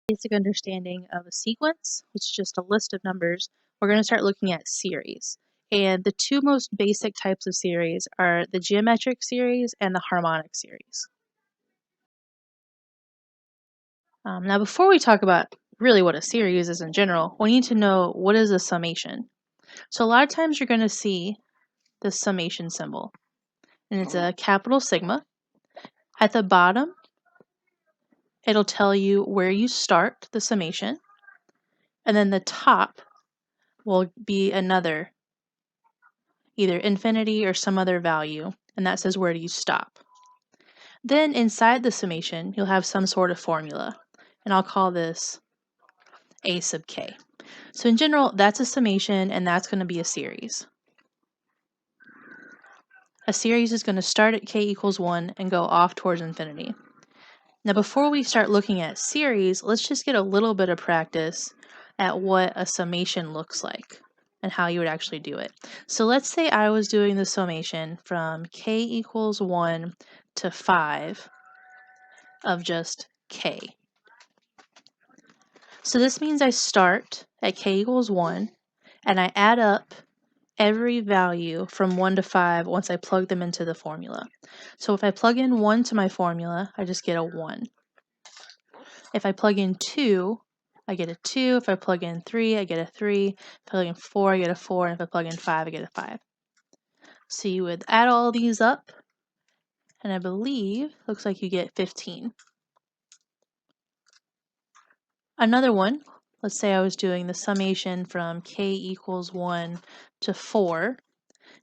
Basic understanding of a sequence, which is just a list of numbers, we're going to start looking at series. And the two most basic types of series are the geometric series and the harmonic series. Now, before we talk about really what a series is in general, we need to know what is a summation. So a lot of times you're going to see the summation symbol, and it's a capital sigma. At the bottom, it'll tell you where you start the summation, and then the top will be another, either infinity or some other value, and that says where do you stop. Then inside the summation, you'll have some sort of formula, and I'll call this a sub k. So in general, that's a summation, and that's going to be a series. A series is going to start at k equals 1 and go off towards infinity. Now before we start looking at series, let's just get a little bit of practice at what a summation looks like and how you would actually do it. So let's say I was doing the summation from k equals 1 to 5 of just k. So this means I start at k equals 1 and I add up every value from 1 to 5 once I plug them into the formula. So if I plug in 1 to my formula, I just get a 1. If I plug in 2, I get a 2. If I plug in 3, I get a 3. If I plug in 4, I get a 4. And if I plug in 5, I get a 5. So you would add all these up, and I believe looks like you get 15. Another one, let's say I was doing the summation from k equals 1 to 4,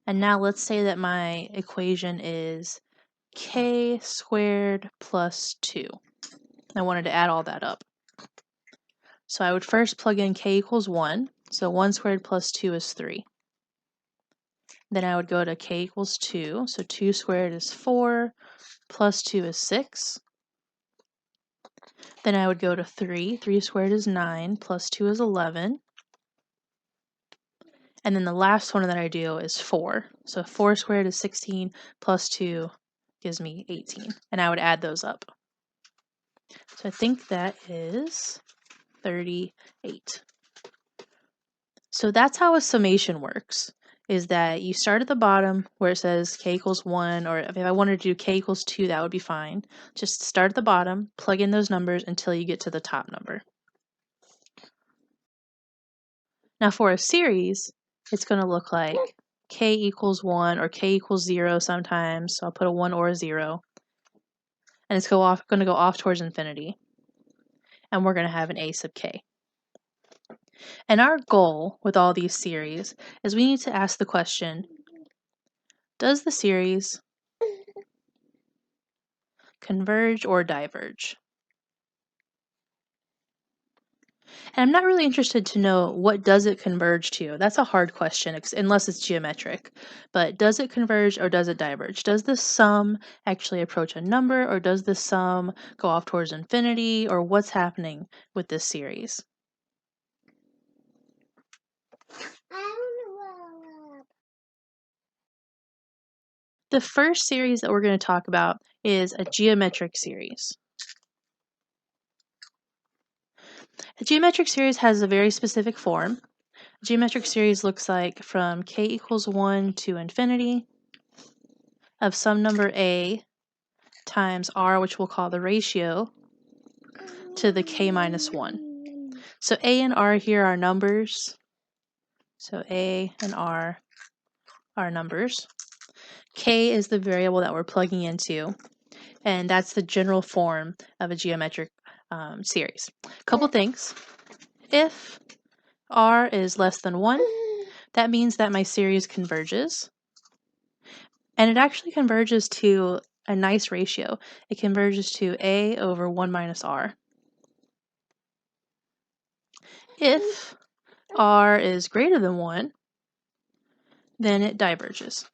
and now let's say that my equation is k squared plus 2. I wanted to add all that up. So I would first plug in k equals 1, so 1 squared plus 2 is 3. Then I would go to k equals 2, so 2 squared is 4, plus 2 is 6. Then I would go to 3, 3 squared is 9, plus 2 is 11. And then the last one that I do is 4. So 4 squared is 16, plus 2 gives me 18. And I would add those up. So I think that is 38. So that's how a summation works, is that you start at the bottom where it says k equals 1, or if I wanted to do k equals 2, that would be fine. Just start at the bottom, plug in those numbers until you get to the top number. Now for a series, it's going to look like k equals 1 or k equals 0 sometimes, so I'll put a 1 or a 0. And it's going to go off towards infinity. And we're going to have an a sub k. And our goal with all these series is we need to ask the question, does the series converge or diverge? And I'm not really interested to know what does it converge to. That's a hard question unless it's geometric. But does it converge or does it diverge? Does the sum actually approach a number, or does the sum go off towards infinity, or what's happening with this series? The first series that we're going to talk about is a geometric series. A geometric series has a very specific form. A geometric series looks like from k equals 1 to infinity of some number a times r, which we'll call the ratio, to the k minus 1. So a and r here are numbers. So a and r are numbers. K is the variable that we're plugging into, and that's the general form of a geometric series. Couple things. If r is less than 1, that means that my series converges. And it actually converges to a nice ratio. It converges to a over 1 minus r. If r is greater than 1, then it diverges.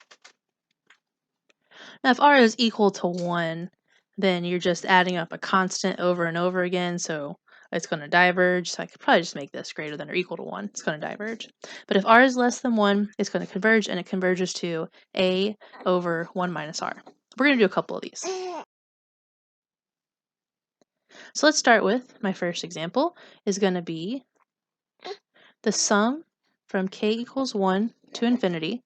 Now, if r is equal to 1, then you're just adding up a constant over and over again, so it's going to diverge. So I could probably just make this greater than or equal to 1. It's going to diverge. But if r is less than 1, it's going to converge, and it converges to a over 1 minus r. We're going to do a couple of these. So let's start with my first example is going to be the sum from k equals 1 to infinity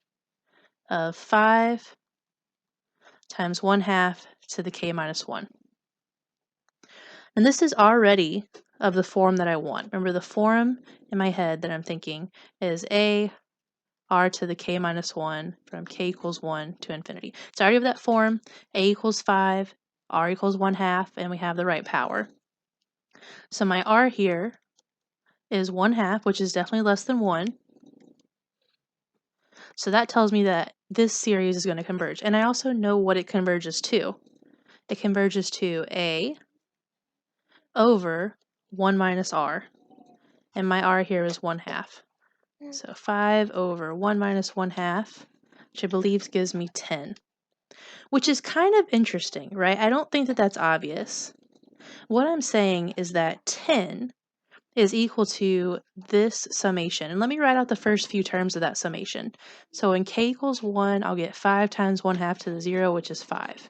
of 5 times 1/2 to the k minus 1. And this is already of the form that I want. Remember, the form in my head that I'm thinking is a r to the k minus 1 from k equals 1 to infinity. It's already of that form, a equals 5, r equals 1/2, and we have the right power. So my r here is 1/2, which is definitely less than 1. So that tells me that this series is going to converge. And I also know what it converges to. It converges to a over 1 minus r. And my r here is 1/2. So 5 over 1 minus 1/2, which I believe gives me 10. Which is kind of interesting, right? I don't think that that's obvious. What I'm saying is that 10 is equal to this summation. And let me write out the first few terms of that summation. So when k equals 1, I'll get 5 times 1/2 to the 0, which is 5.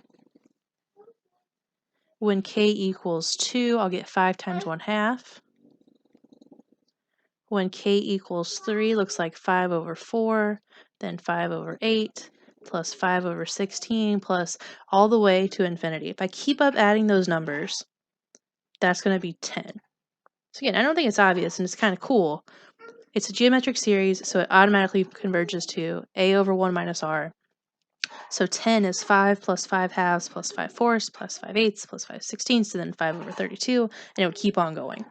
When k equals 2, I'll get 5 times 1/2. When k equals 3, looks like 5 over 4, then 5 over 8, plus 5 over 16, plus all the way to infinity. If I keep up adding those numbers, that's going to be 10. So again, I don't think it's obvious, and it's kind of cool. It's a geometric series, so it automatically converges to a over 1 minus r. So 10 is 5 plus 5 halves plus 5 fourths plus 5 eighths plus 5 sixteenths, and then 5 over 32, and it would keep on going.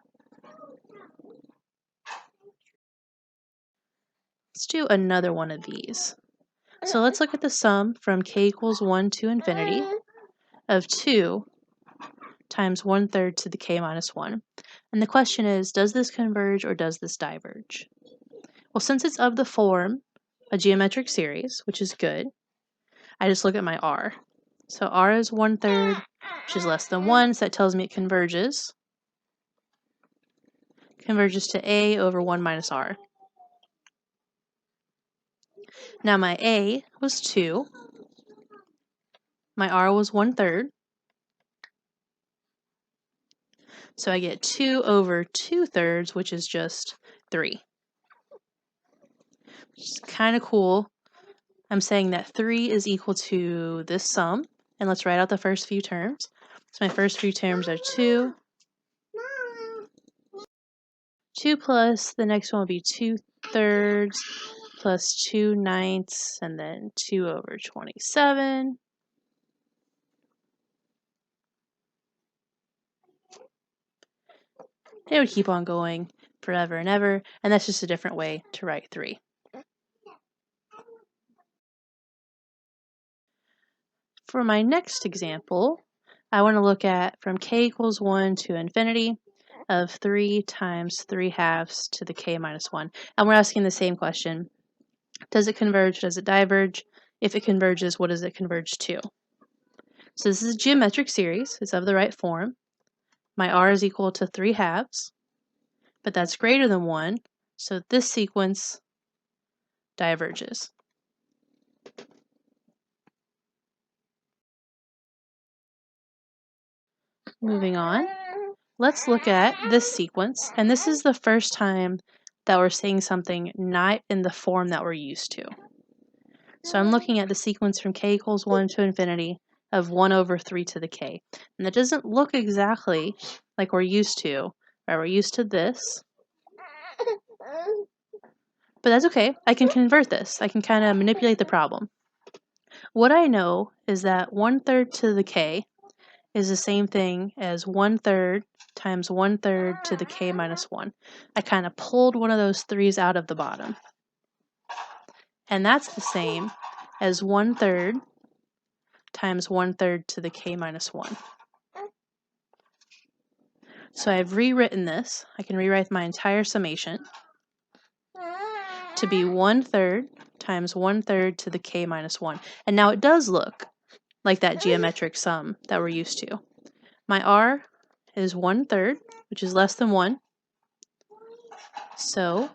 Let's do another one of these. So let's look at the sum from k equals 1 to infinity of 2 times 1/3 to the k minus 1. And the question is, does this converge or does this diverge? Well, since it's of the form, a geometric series, which is good, I just look at my r. So r is 1/3, which is less than 1, so that tells me it converges. Converges to a over 1 minus r. Now my a was 2. My r was 1/3. So I get 2 over 2/3, which is just 3. Which is kind of cool. I'm saying that 3 is equal to this sum. And let's write out the first few terms. So my first few terms are 2. 2 plus, the next one will be 2/3 plus 2/9, and then 2 over 27. It would keep on going forever and ever, and that's just a different way to write 3. For my next example, I want to look at from k equals 1 to infinity of 3 times 3/2 to the k minus 1. And we're asking the same question. Does it converge? Does it diverge? If it converges, what does it converge to? So this is a geometric series. It's of the right form. My r is equal to 3/2, but that's greater than 1, so this sequence diverges. Moving on, let's look at this sequence, and this is the first time that we're seeing something not in the form that we're used to. So I'm looking at the sequence from k equals 1 to infinity of 1 over 3 to the k. And that doesn't look exactly like we're used to, right? We're used to this. But that's okay. I can convert this. I can kind of manipulate the problem. What I know is that 1/3 to the k is the same thing as 1/3 times 1/3 to the k minus 1. I kind of pulled one of those 3's out of the bottom. And that's the same as 1/3 times 1/3 to the k minus 1. So I've rewritten this. I can rewrite my entire summation to be 1/3 times 1/3 to the k minus 1. And now it does look like that geometric sum that we're used to. My r is 1/3, which is less than 1. So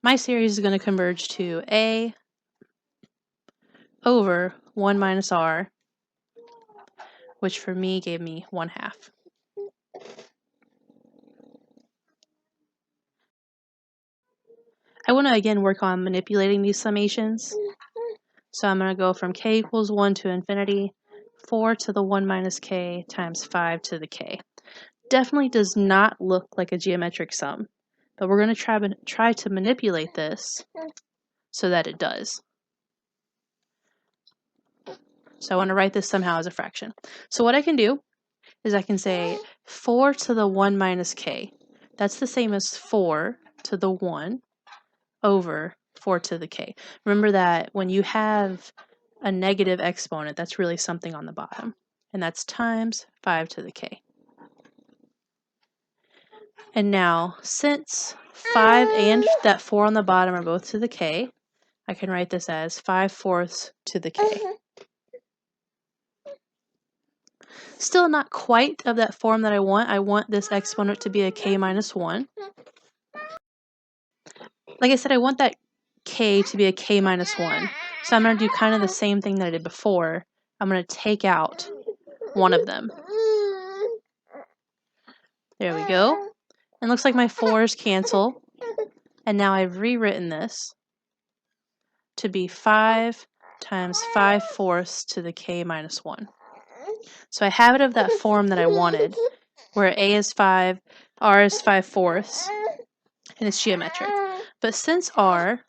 my series is going to converge to a over 1 minus r, which for me gave me 1/2. I want to again work on manipulating these summations. So I'm going to go from k equals 1 to infinity, 4 to the 1 minus k times 5 to the k. Definitely does not look like a geometric sum, but we're going to try to manipulate this so that it does. So I want to write this somehow as a fraction. So what I can do is I can say 4 to the 1 minus k. That's the same as 4 to the 1 over 4 to the k. Remember that when you have a negative exponent, that's really something on the bottom. And that's times 5 to the k. And now, since 5 and that 4 on the bottom are both to the k, I can write this as 5/4 to the k. Still not quite of that form that I want. I want this exponent to be a k minus 1. Like I said, I want that k to be a k minus 1. So I'm going to do kind of the same thing that I did before. I'm going to take out one of them. There we go. And looks like my 4's cancel. And now I've rewritten this to be 5 times 5/4 to the k minus 1. So I have it of that form that I wanted, where a is 5, r is 5/4, and it's geometric. But since r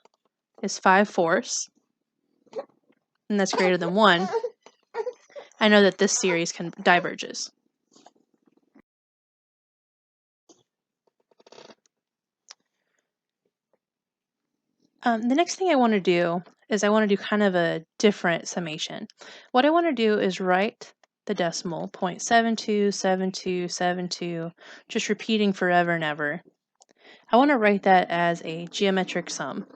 is 5/4, and that's greater than 1, I know that this series diverges. The next thing I want to do is I want to do kind of a different summation. What I want to do is write the decimal 0.727272, just repeating forever and ever. I want to write that as a geometric sum,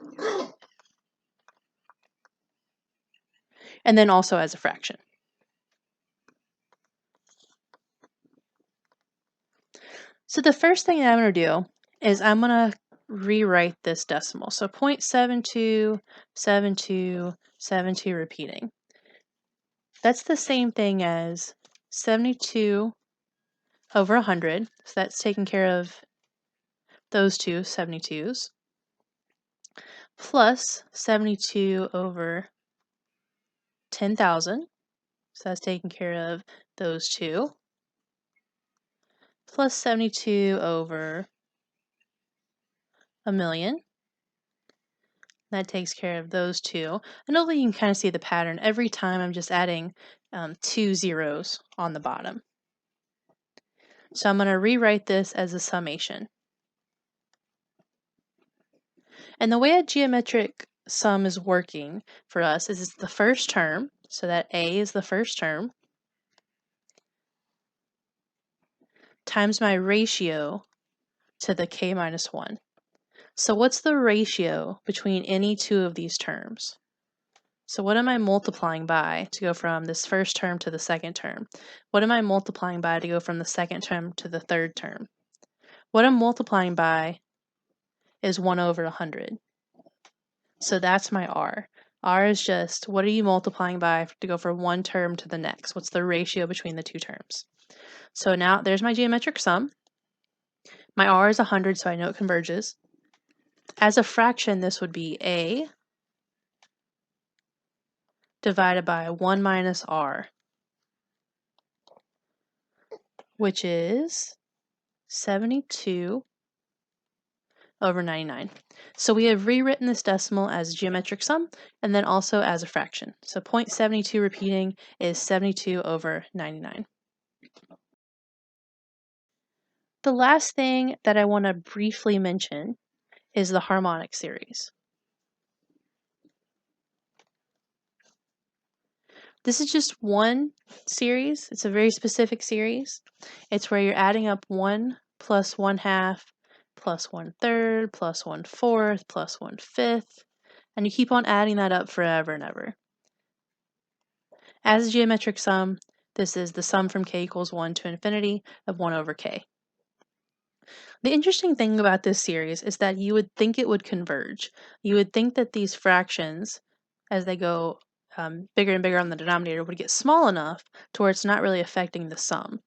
and then also as a fraction. So the first thing that I'm going to do is I'm going to rewrite this decimal. So 0.727272 repeating. That's the same thing as 72 over 100. So that's taking care of those two 72s. Plus 72 over 10,000. So that's taking care of those two. Plus 72 over a million. That takes care of those two. And hopefully you can kind of see the pattern. Every time I'm just adding 2 zeros on the bottom. So I'm going to rewrite this as a summation. And the way a geometric sum is working for us is it's the first term, so that a is the first term, times my ratio to the k minus 1. So what's the ratio between any two of these terms? So what am I multiplying by to go from this first term to the second term? What am I multiplying by to go from the second term to the third term? What I'm multiplying by is 1 over 100. So that's my r. R is just, what are you multiplying by to go from one term to the next? What's the ratio between the two terms? So now there's my geometric sum. My r is 100, so I know it converges. As a fraction, this would be a divided by 1 minus r, which is 72 over 99. So we have rewritten this decimal as a geometric sum and then also as a fraction. So 0.72 repeating is 72 over 99. The last thing that I want to briefly mention is the harmonic series. This is just one series. It's a very specific series. It's where you're adding up 1 plus 1/2 plus 1/3 plus 1/4 plus 1/5, and you keep on adding that up forever and ever. As a geometric sum, this is the sum from k equals 1 to infinity of 1 over k. The interesting thing about this series is that you would think it would converge. You would think that these fractions, as they go bigger and bigger on the denominator would get small enough to where it's not really affecting the sum.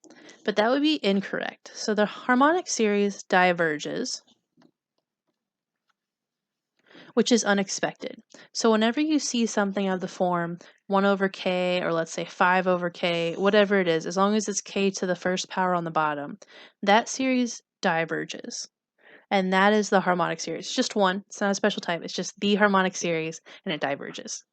But that would be incorrect. So the harmonic series diverges, which is unexpected. So whenever you see something of the form 1 over k, or let's say 5 over k, whatever it is, as long as it's k to the first power on the bottom, that series diverges. And that is the harmonic series. It's just one. It's not a special type. It's just the harmonic series, and it diverges.